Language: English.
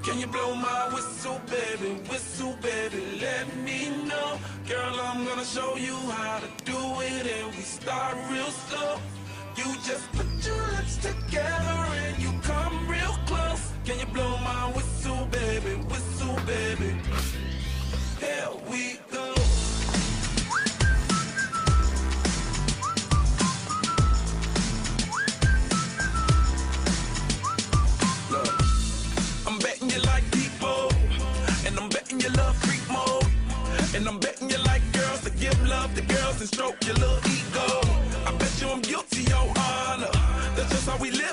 Can you blow my whistle, baby, let me know. Girl, I'm gonna show you how to do it, and we start real slow. You just put your lips together and you come real close. Can you blow my whistle, baby, here we go. Look, I'm betting you like people, and I'm betting you love freak mode, and I'm betting you like girls to give love to girls and stroke your little ego. I bet you I'm guilty, your honor. That's just how we live